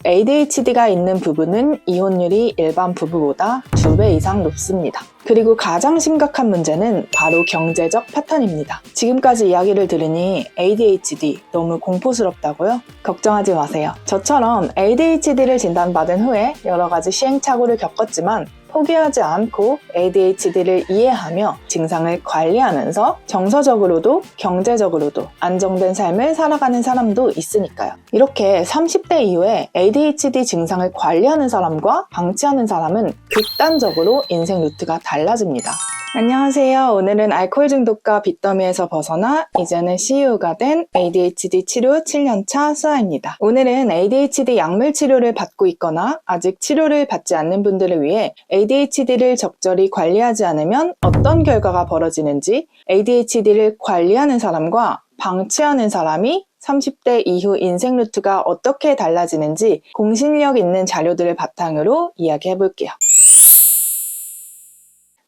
ADHD가 있는 부부는 이혼율이 일반 부부보다 2배 이상 높습니다. 그리고 가장 심각한 문제는 바로 경제적 파탄입니다. 지금까지 이야기를 들으니 ADHD 너무 공포스럽다고요? 걱정하지 마세요. 저처럼 ADHD를 진단받은 후에 여러 가지 시행착오를 겪었지만 포기하지 않고 ADHD를 이해하며 증상을 관리하면서 정서적으로도 경제적으로도 안정된 삶을 살아가는 사람도 있으니까요. 이렇게 30대 이후에 ADHD 증상을 관리하는 사람과 방치하는 사람은 극단적으로 인생 루트가 달라집니다. 안녕하세요. 오늘은 알코올 중독과 빚더미에서 벗어나 이제는 CEO가 된 ADHD 치료 7년차 수아입니다. 오늘은 ADHD 약물 치료를 받고 있거나 아직 치료를 받지 않는 분들을 위해 ADHD를 적절히 관리하지 않으면 어떤 결과가 벌어지는지, ADHD를 관리하는 사람과 방치하는 사람이 30대 이후 인생 루트가 어떻게 달라지는지 공신력 있는 자료들을 바탕으로 이야기해 볼게요.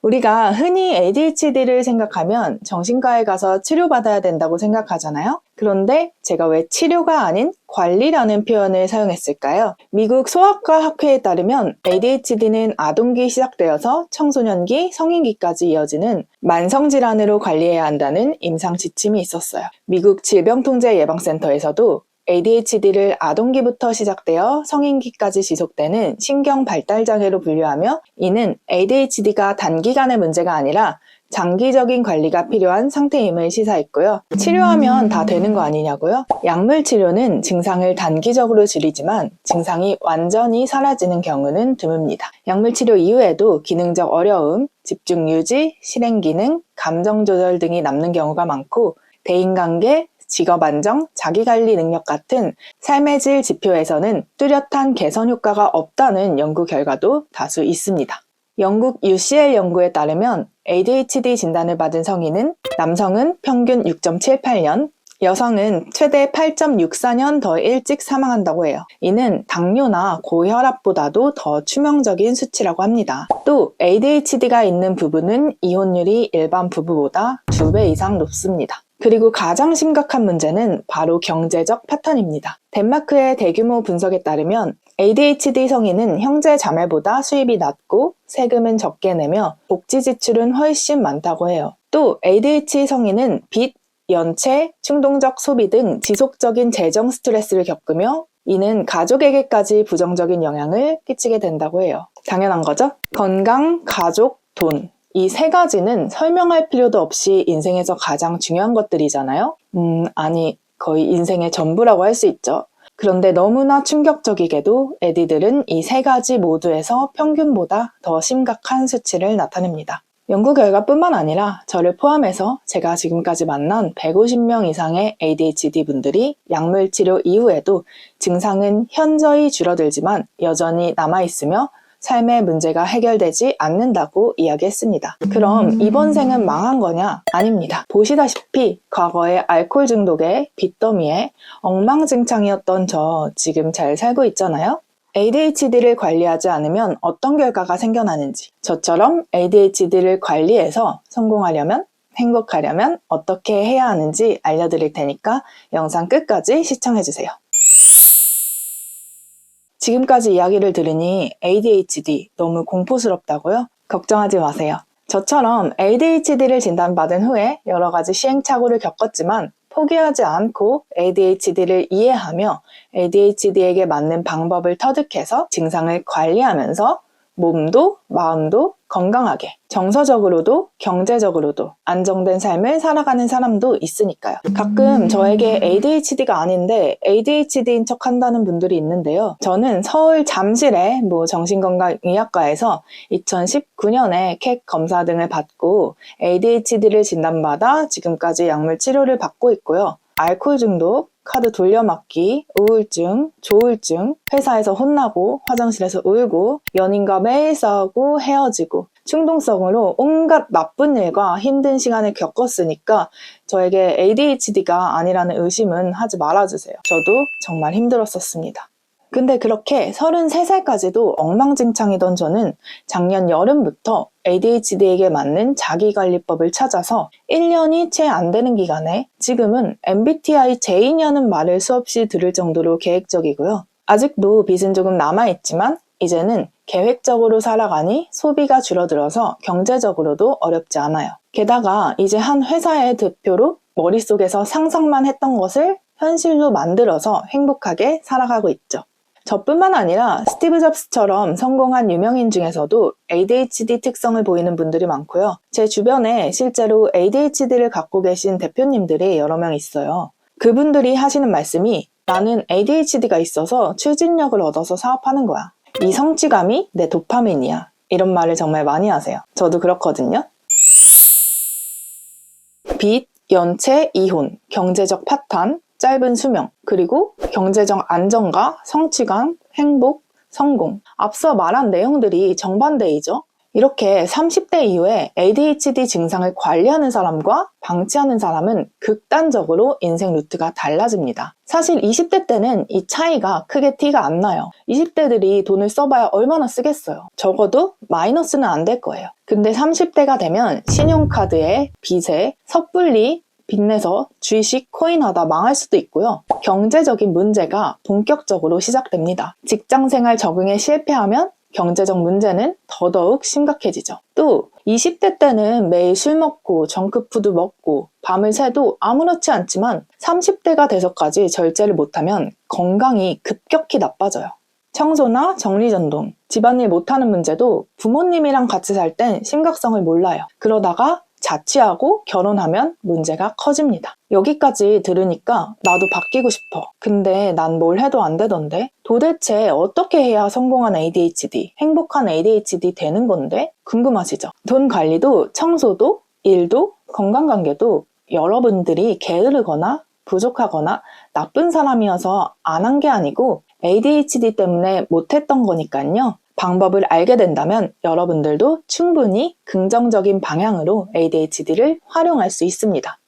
우리가 흔히 ADHD를 생각하면 정신과에 가서 치료받아야 된다고 생각하잖아요. 그런데 제가 왜 치료가 아닌 관리라는 표현을 사용했을까요? 미국 소아과 학회에 따르면 ADHD는 아동기 시작되어서 청소년기, 성인기까지 이어지는 만성질환으로 관리해야 한다는 임상 지침이 있었어요. 미국 질병통제예방센터에서도 ADHD를 아동기부터 시작되어 성인기까지 지속되는 신경 발달장애로 분류하며 이는 ADHD가 단기간의 문제가 아니라 장기적인 관리가 필요한 상태임을 시사했고요. 치료하면 다 되는 거 아니냐고요? 약물 치료는 증상을 단기적으로 줄이지만 증상이 완전히 사라지는 경우는 드뭅니다. 약물 치료 이후에도 기능적 어려움, 집중 유지, 실행 기능, 감정 조절 등이 남는 경우가 많고 대인관계, 직업 안정, 자기관리 능력 같은 삶의 질 지표에서는 뚜렷한 개선 효과가 없다는 연구 결과도 다수 있습니다. 영국 UCL 연구에 따르면 ADHD 진단을 받은 성인은 남성은 평균 6.78년, 여성은 최대 8.64년 더 일찍 사망한다고 해요. 이는 당뇨나 고혈압보다도 더 치명적인 수치라고 합니다. 또 ADHD가 있는 부부는 이혼율이 일반 부부보다 2배 이상 높습니다. 그리고 가장 심각한 문제는 바로 경제적 파탄입니다. 덴마크의 대규모 분석에 따르면 ADHD 성인은 형제 자매보다 수입이 낮고 세금은 적게 내며 복지 지출은 훨씬 많다고 해요. 또 ADHD 성인은 빚, 연체, 충동적 소비 등 지속적인 재정 스트레스를 겪으며 이는 가족에게까지 부정적인 영향을 끼치게 된다고 해요. 당연한 거죠? 건강, 가족, 돈. 이 세 가지는 설명할 필요도 없이 인생에서 가장 중요한 것들이잖아요? 아니, 거의 인생의 전부라고 할 수 있죠. 그런데 너무나 충격적이게도 에디들은 이 세 가지 모두에서 평균보다 더 심각한 수치를 나타냅니다. 연구 결과뿐만 아니라 저를 포함해서 제가 지금까지 만난 150명 이상의 ADHD 분들이 약물 치료 이후에도 증상은 현저히 줄어들지만 여전히 남아있으며 삶의 문제가 해결되지 않는다고 이야기했습니다. 그럼 이번 생은 망한 거냐? 아닙니다. 보시다시피 과거의 알코올 중독에 빚더미에 엉망진창이었던 저 지금 잘 살고 있잖아요? ADHD를 관리하지 않으면 어떤 결과가 생겨나는지, 저처럼 ADHD를 관리해서 성공하려면, 행복하려면 어떻게 해야 하는지 알려드릴 테니까 영상 끝까지 시청해주세요. 지금까지 이야기를 들으니 ADHD 너무 공포스럽다고요? 걱정하지 마세요. 저처럼 ADHD를 진단받은 후에 여러 가지 시행착오를 겪었지만 포기하지 않고 ADHD를 이해하며 ADHD에게 맞는 방법을 터득해서 증상을 관리하면서 몸도 마음도 건강하게 정서적으로도 경제적으로도 안정된 삶을 살아가는 사람도 있으니까요. 가끔 저에게 ADHD가 아닌데 ADHD인 척 한다는 분들이 있는데요. 저는 서울 잠실의 정신건강의학과에서 2019년에 캣 검사 등을 받고 ADHD를 진단받아 지금까지 약물 치료를 받고 있고요. 알코올 중독, 카드 돌려막기, 우울증, 조울증, 회사에서 혼나고 화장실에서 울고 연인과 매일 싸우고 헤어지고 충동성으로 온갖 나쁜 일과 힘든 시간을 겪었으니까 저에게 ADHD가 아니라는 의심은 하지 말아주세요. 저도 정말 힘들었었습니다. 근데 그렇게 33살까지도 엉망진창이던 저는 작년 여름부터 ADHD에게 맞는 자기관리법을 찾아서 1년이 채 안 되는 기간에 지금은 MBTI J냐는 말을 수없이 들을 정도로 계획적이고요. 아직도 빚은 조금 남아있지만 이제는 계획적으로 살아가니 소비가 줄어들어서 경제적으로도 어렵지 않아요. 게다가 이제 한 회사의 대표로 머릿속에서 상상만 했던 것을 현실로 만들어서 행복하게 살아가고 있죠. 저뿐만 아니라 스티브 잡스처럼 성공한 유명인 중에서도 ADHD 특성을 보이는 분들이 많고요. 제 주변에 실제로 ADHD를 갖고 계신 대표님들이 여러 명 있어요. 그분들이 하시는 말씀이 나는 ADHD가 있어서 추진력을 얻어서 사업하는 거야. 이 성취감이 내 도파민이야. 이런 말을 정말 많이 하세요. 저도 그렇거든요. 빚, 연체, 이혼, 경제적 파탄, 짧은 수명, 그리고 경제적 안정과 성취감, 행복, 성공. 앞서 말한 내용들이 정반대이죠. 이렇게 30대 이후에 ADHD 증상을 관리하는 사람과 방치하는 사람은 극단적으로 인생 루트가 달라집니다. 사실 20대 때는 이 차이가 크게 티가 안 나요. 20대들이 돈을 써봐야 얼마나 쓰겠어요. 적어도 마이너스는 안 될 거예요. 근데 30대가 되면 신용카드에 빚에 섣불리 빚내서 주식, 코인 하다 망할 수도 있고요. 경제적인 문제가 본격적으로 시작됩니다. 직장생활 적응에 실패하면 경제적 문제는 더더욱 심각해지죠. 또 20대 때는 매일 술 먹고 정크푸드 먹고 밤을 새도 아무렇지 않지만 30대가 돼서까지 절제를 못하면 건강이 급격히 나빠져요. 청소나 정리전돈, 집안일 못하는 문제도 부모님이랑 같이 살 땐 심각성을 몰라요. 그러다가 자취하고 결혼하면 문제가 커집니다. 여기까지 들으니까 나도 바뀌고 싶어. 근데 난 뭘 해도 안 되던데? 도대체 어떻게 해야 성공한 ADHD, 행복한 ADHD 되는 건데? 궁금하시죠? 돈 관리도, 청소도, 일도, 건강관계도 여러분들이 게으르거나 부족하거나 나쁜 사람이어서 안 한 게 아니고 ADHD 때문에 못했던 거니까요. 방법을 알게 된다면 여러분들도 충분히 긍정적인 방향으로 ADHD를 활용할 수 있습니다.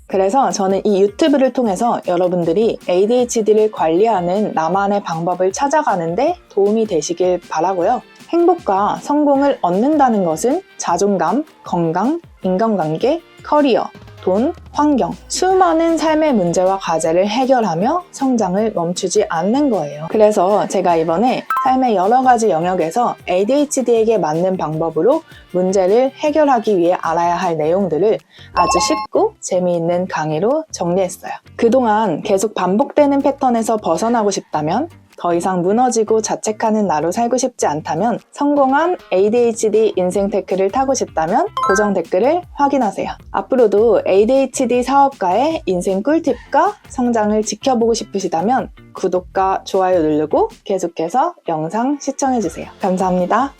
그래서 저는 이 유튜브를 통해서 여러분들이 ADHD를 관리하는 나만의 방법을 찾아가는데 도움이 되시길 바라고요. 행복과 성공을 얻는다는 것은 자존감, 건강, 인간관계, 커리어, 돈, 환경, 수많은 삶의 문제와 과제를 해결하며 성장을 멈추지 않는 거예요. 그래서 제가 이번에 삶의 여러 가지 영역에서 ADHD에게 맞는 방법으로 문제를 해결하기 위해 알아야 할 내용들을 아주 쉽고 재미있는 강의로 정리했어요. 그동안 계속 반복되는 패턴에서 벗어나고 싶다면, 더 이상 무너지고 자책하는 나로 살고 싶지 않다면, 성공한 ADHD 인생 테크를 타고 싶다면 고정 댓글을 확인하세요. 앞으로도 ADHD 사업가의 인생 꿀팁과 성장을 지켜보고 싶으시다면 구독과 좋아요 누르고 계속해서 영상 시청해주세요. 감사합니다.